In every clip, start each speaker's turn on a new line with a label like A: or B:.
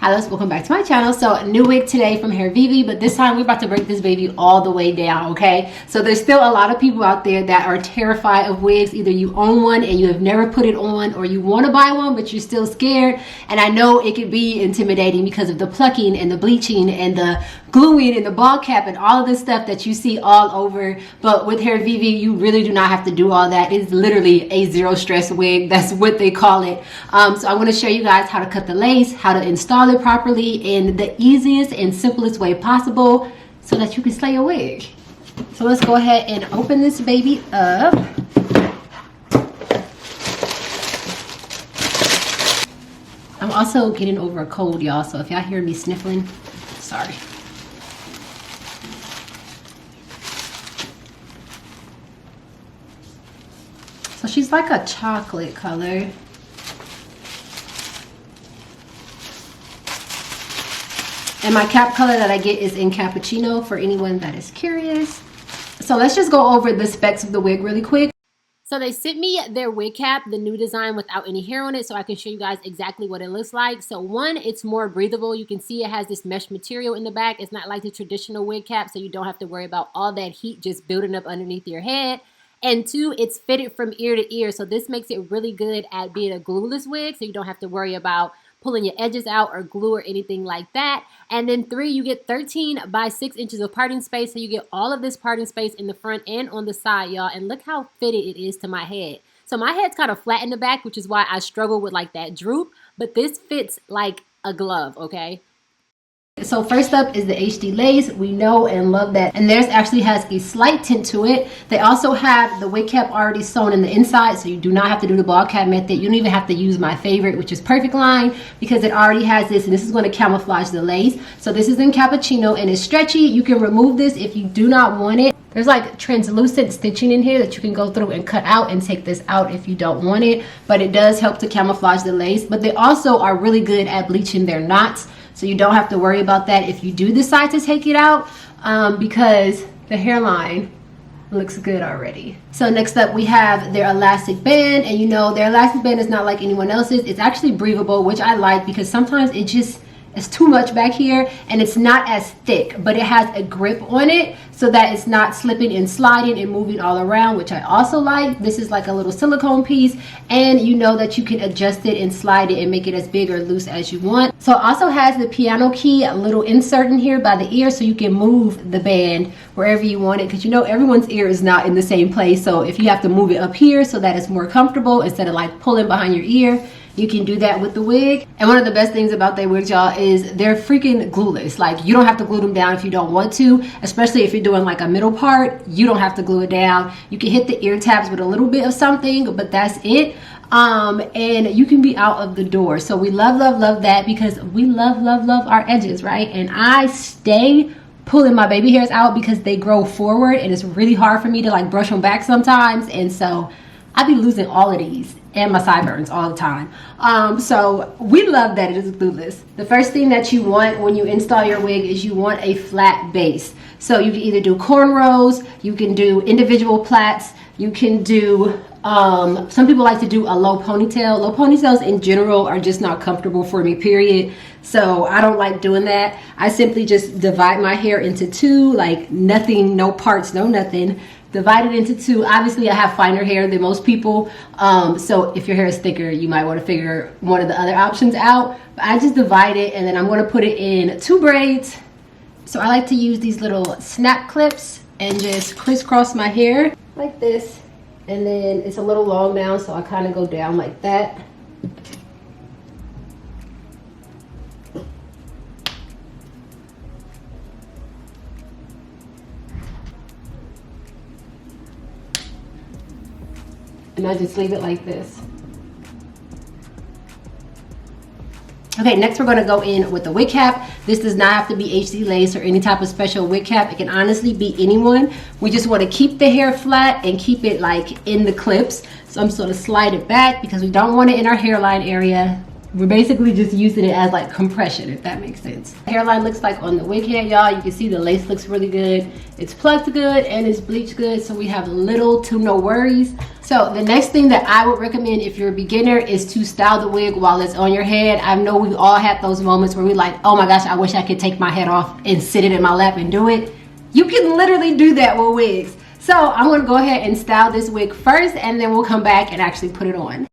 A: Hi, welcome back to my channel. So new wig today from Hairvivi, but this time we're about to break this baby all the way down, okay? So there's still a lot of people out there that are terrified of wigs. Either you own one and you have never put it on, or you want to buy one but you're still scared. And I know it could be intimidating because of the plucking and the bleaching and the gluing and the ball cap and all of this stuff that you see all over. But with Hairvivi, you really do not have to do all that. It's literally a zero stress wig. That's what they call it. So I'm going to show you guys how to cut the lace, how to install it properly in the easiest and simplest way possible so that you can slay a wig. So let's go ahead and open this baby up. I'm also getting over a cold, y'all, so if y'all hear me sniffling, sorry. So she's like a chocolate color. And my cap color that I get is in Cappuccino for anyone that is curious. So let's just go over the specs of the wig really quick. So they sent me their wig cap, the new design without any hair on it, so I can show you guys exactly what it looks like. So one, it's more breathable. You can see it has this mesh material in the back. It's not like the traditional wig cap, so you don't have to worry about all that heat just building up underneath your head. And two, it's fitted from ear to ear, so this makes it really good at being a glueless wig, so you don't have to worry about pulling your edges out or glue or anything like that. And then three, you get 13 by 6 inches of parting space, so you get all of this parting space in the front and on the side, y'all. And look how fitted it is to my head. So my head's kind of flat in the back, which is why I struggle with like that droop, but this fits like a glove, okay? So first up is the HD lace. We know and love that, and theirs actually has a slight tint to it. They also have the wig cap already sewn in the inside, so you do not have to do the ball cap method. You don't even have to use my favorite, which is Perfect Line, because it already has this, and this is going to camouflage the lace. So this is in Cappuccino and it's stretchy. You can remove this if you do not want it. There's like translucent stitching in here that you can go through and cut out and take this out if you don't want it, but it does help to camouflage the lace. But they also are really good at bleaching their knots, so you don't have to worry about that if you do decide to take it out, because the hairline looks good already. So next up we have their elastic band, and you know their elastic band is not like anyone else's. It's actually breathable, which I like because sometimes it's too much back here and it's not as thick, but it has a grip on it so that it's not slipping and sliding and moving all around, which I also like. This is like a little silicone piece, and you know that you can adjust it and slide it and make it as big or loose as you want. So it also has the piano key, a little insert in here by the ear, so you can move the band wherever you want it, because you know everyone's ear is not in the same place. So if you have to move it up here so that it's more comfortable instead of like pulling behind your ear, you can do that with the wig. And one of the best things about their wigs, y'all, is they're freaking glueless. Like, you don't have to glue them down if you don't want to, especially if you're doing like a middle part. You don't have to glue it down. You can hit the ear tabs with a little bit of something, but that's it. And you can be out of the door. So we love that, because we love our edges, right? And I stay pulling my baby hairs out because they grow forward, and it's really hard for me to like brush them back sometimes. And so I be losing all of these and my sideburns all the time. So we love that it is glueless. The first thing that you want when you install your wig is you want a flat base. So you can either do cornrows, you can do individual plaits, you can do, some people like to do a low ponytail. Low ponytails in general are just not comfortable for me, period. So I don't like doing that. I simply just divide my hair into two, like nothing, no parts, no nothing. Divide it into two. Obviously, I have finer hair than most people, so if your hair is thicker, you might want to figure one of the other options out. But I just divide it, and then I'm going to put it in 2 braids. So I like to use these little snap clips and just crisscross my hair like this, and then it's a little long now, so I kind of go down like that. And I just leave it like this. Okay, next we're going to go in with the wig cap. This does not have to be HD lace or any type of special wig cap. It can honestly be anyone. We just want to keep the hair flat and keep it like in the clips. So I'm just going to slide it back because we don't want it in our hairline area. we're basically just using it as like compression, if that makes sense. Hairline looks like on the wig head, y'all. You can see the lace looks really good. It's plucked good and it's bleached good, so we have little to no worries. So the next thing that I would recommend if you're a beginner is to style the wig while it's on your head. I know we've all had those moments where we're like, oh my gosh, I wish I could take my head off and sit it in my lap and do it. You can literally do that with wigs. So I'm gonna go ahead and style this wig first, and then we'll come back and actually put it on.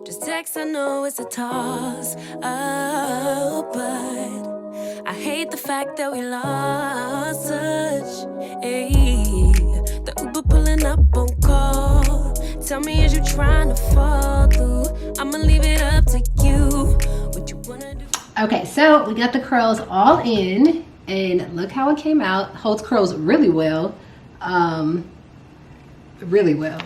B: Just text, I know it's a toss up, but I hate the fact that we lost touch. Ayy, the Uber pulling up on call. Tell me, is you trying to fall through? I'ma leave it up to you. What you wanna do?
A: Okay, so we got the curls all in, and look how it came out. Holds curls really well, really well.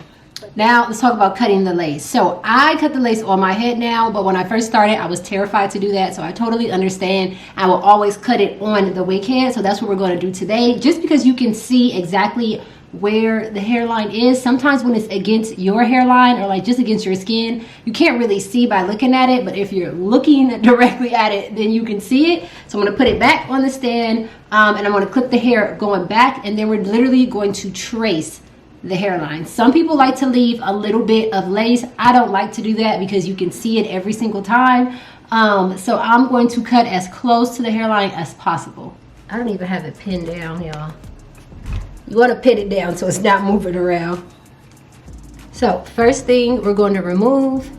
A: Now let's talk about cutting the lace. So I cut the lace on my head now, but when I first started, I was terrified to do that. So I totally understand. I will always cut it on the wig head. So that's what we're going to do today, just because you can see exactly where the hairline is. Sometimes when it's against your hairline or like just against your skin, you can't really see by looking at it, but if you're looking directly at it, then you can see it. So I'm going to put it back on the stand, and I'm going to clip the hair going back, and then we're literally going to trace the hairline. Some people like to leave a little bit of lace. I don't like to do that because you can see it every single time. So I'm going to cut as close to the hairline as possible. I don't even have it pinned down, y'all. You want to pin it down so it's not moving around. So first thing we're going to remove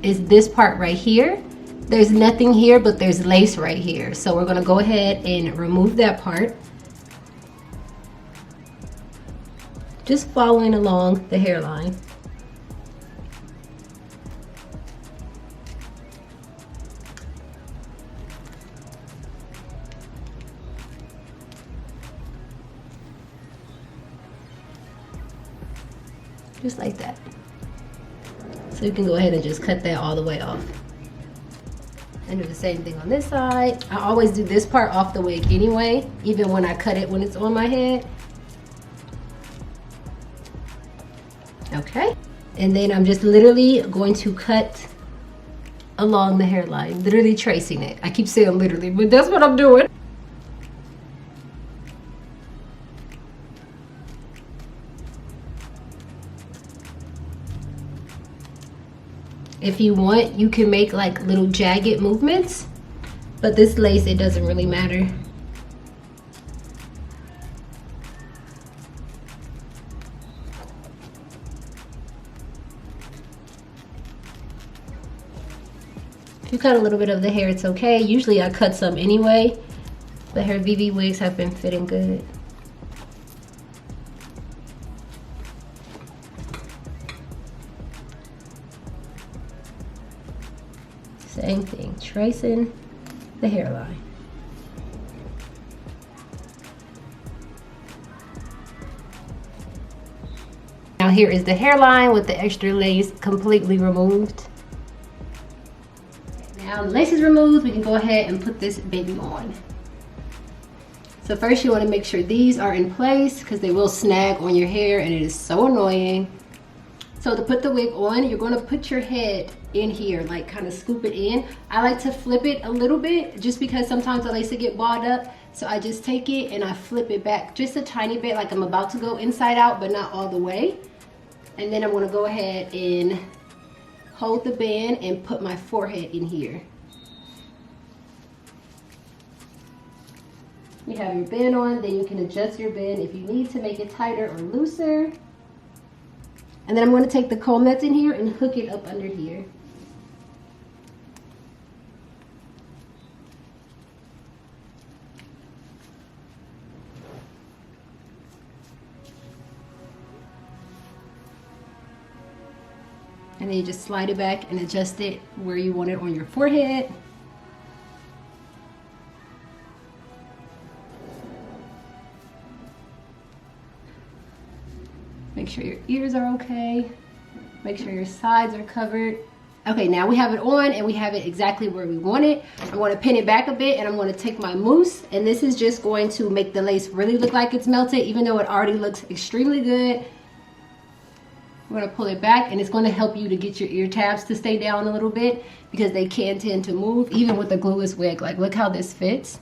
A: is this part right here. There's nothing here, but there's lace right here. So we're going to go ahead and remove that part. Just following along the hairline. Just like that. So you can go ahead and just cut that all the way off. And do the same thing on this side. I always do this part off the wig anyway, even when I cut it when it's on my head. Okay, and then I'm just literally going to cut along the hairline, literally tracing it. I keep saying literally, but that's what I'm doing. If you want, you can make like little jagged movements, but this lace, it doesn't really matter. If you cut a little bit of the hair, it's okay. Usually I cut some anyway. The Hairvivi wigs have been fitting good. Same thing, tracing the hairline. Now here is the hairline with the extra lace completely removed. Now the lace is removed, we can go ahead and put this baby on. So first you want to make sure these are in place because they will snag on your hair and it is so annoying. So to put the wig on, you're going to put your head in here, like kind of scoop it in. I like to flip it a little bit just because sometimes the lace will get balled up. So I just take it and I flip it back just a tiny bit, like I'm about to go inside out, but not all the way. And then I'm going to go ahead and hold the band and put my forehead in here. You have your band on, then you can adjust your band if you need to make it tighter or looser. And then I'm going to take the comb that's in here and hook it up under here. And then you just slide it back and adjust it where you want it on your forehead. Make sure your ears are okay. Make sure your sides are covered. Okay, now we have it on and we have it exactly where we want it. I'm going to pin it back a bit and I'm going to take my mousse, and this is just going to make the lace really look like it's melted, even though it already looks extremely good. We're going to pull it back, and it's going to help you to get your ear tabs to stay down a little bit because they can tend to move even with the glueless wig. Like, look how this fits.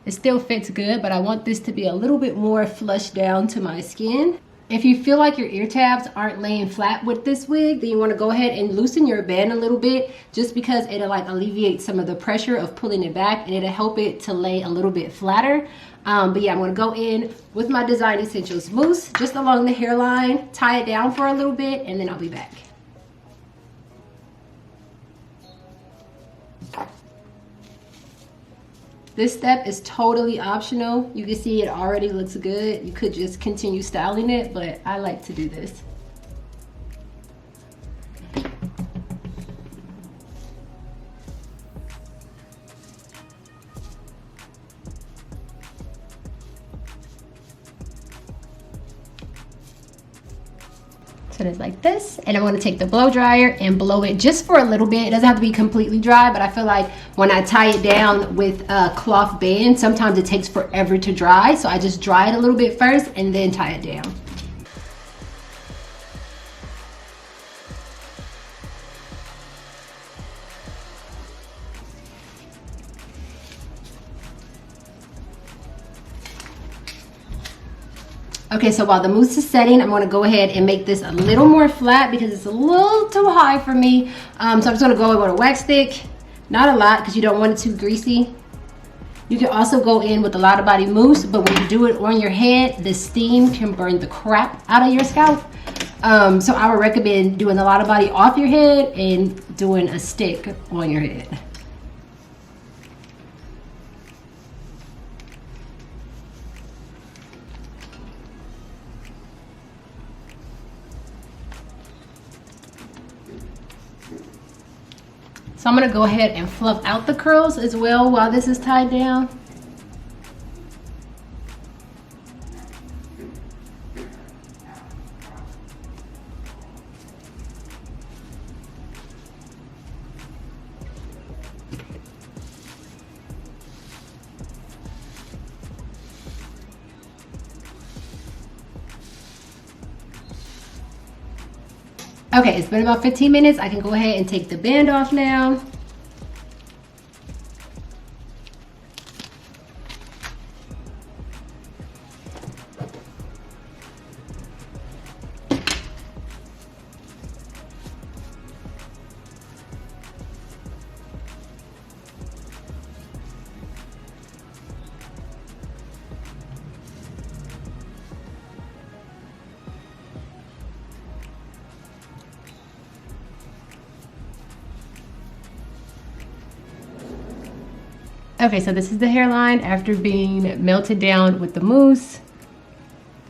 A: It still fits good, but I want this to be a little bit more flush down to my skin. If you feel like your ear tabs aren't laying flat with this wig, then you want to go ahead and loosen your band a little bit, just because it'll like alleviate some of the pressure of pulling it back, and it'll help it to lay a little bit flatter. But yeah, I'm going to go in with my Design Essentials mousse just along the hairline, tie it down for a little bit, and then I'll be back. This step is totally optional. You can see it already looks good. You could just continue styling it, but I like to do this. So it's like this, and I'm going to take the blow dryer and blow it just for a little bit. It doesn't have to be completely dry, but I feel like when I tie it down with a cloth band, sometimes it takes forever to dry. So I just dry it a little bit first and then tie it down. Okay, so while the mousse is setting, I'm going to go ahead and make this a little more flat because it's a little too high for me. So I'm just going to go in with a wax stick. Not a lot because you don't want it too greasy. You can also go in with a lot of body mousse, but when you do it on your head, the steam can burn the crap out of your scalp. So I would recommend doing a lot of body off your head and doing a stick on your head. So I'm going to go ahead and fluff out the curls as well while this is tied down. Okay, it's been about 15 minutes. I can go ahead and take the band off now. Okay, so this is the hairline after being melted down with the mousse.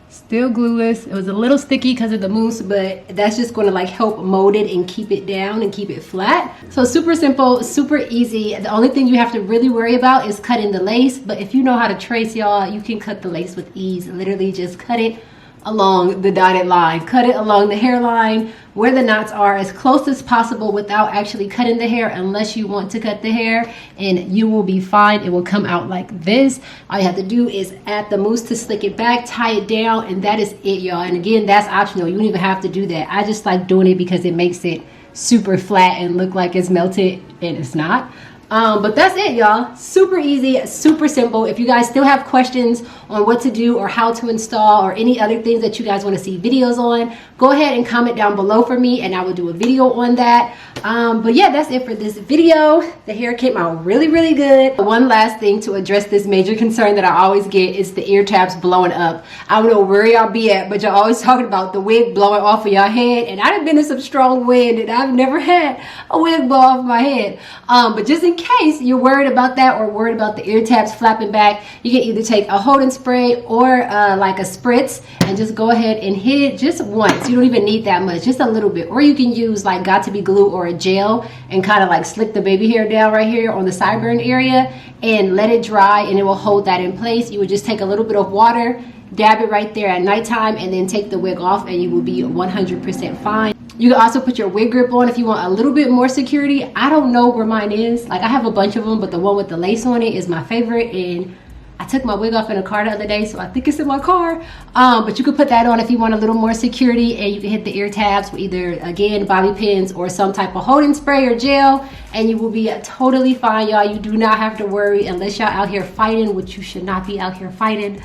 A: Still glueless. It was a little sticky because of the mousse, but that's just going to like help mold it and keep it down and keep it flat. So super simple, super easy. The only thing you have to really worry about is cutting the lace. But if you know how to trace, y'all, you can cut the lace with ease. Literally just cut it along the dotted line. Cut it along the hairline where the knots are as close as possible without actually cutting the hair, unless you want to cut the hair, and you will be fine. It will come out like this. All you have to do is add the mousse to slick it back, tie it down, and that is it, y'all. And again, that's optional. You don't even have to do that. I just like doing it because it makes it super flat and look like it's melted, and it's not. But that's it, y'all. Super easy, super simple. If you guys still have questions on what to do or how to install or any other things that you guys want to see videos on, go ahead and comment down below for me and I will do a video on that. But yeah, that's it for this video. The hair came out really, really good. One last thing to address this major concern that I always get is the ear tabs blowing up. I don't know where y'all be at, but y'all always talking about the wig blowing off of y'all head. And I've been in some strong wind and I've never had a wig blow off my head. But just in case you're worried about that or worried about the ear tabs flapping back, you can either take a holding spray or like a spritz and just go ahead and hit it just once. You don't even need that much, just a little bit. Or you can use like Got2b glue or a gel and kind of like slick the baby hair down right here on the sideburn area and let it dry, and it will hold that in place. You would just take a little bit of water, dab it right there at nighttime, and then take the wig off and you will be 100% fine. You can also put your wig grip on if you want a little bit more security. I don't know where mine is. Like, I have a bunch of them, but the one with the lace on it is my favorite, and I took my wig off in a car the other day, so I think it's in my car. But you could put that on if you want a little more security, and you can hit the ear tabs with either, again, bobby pins or some type of holding spray or gel, and you will be totally fine, y'all. You do not have to worry unless y'all out here fighting, which you should not be out here fighting.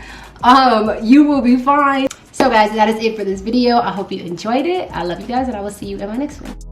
A: You will be fine. So guys, that is it for this video. I hope you enjoyed it. I love you guys, and I will see you in my next one.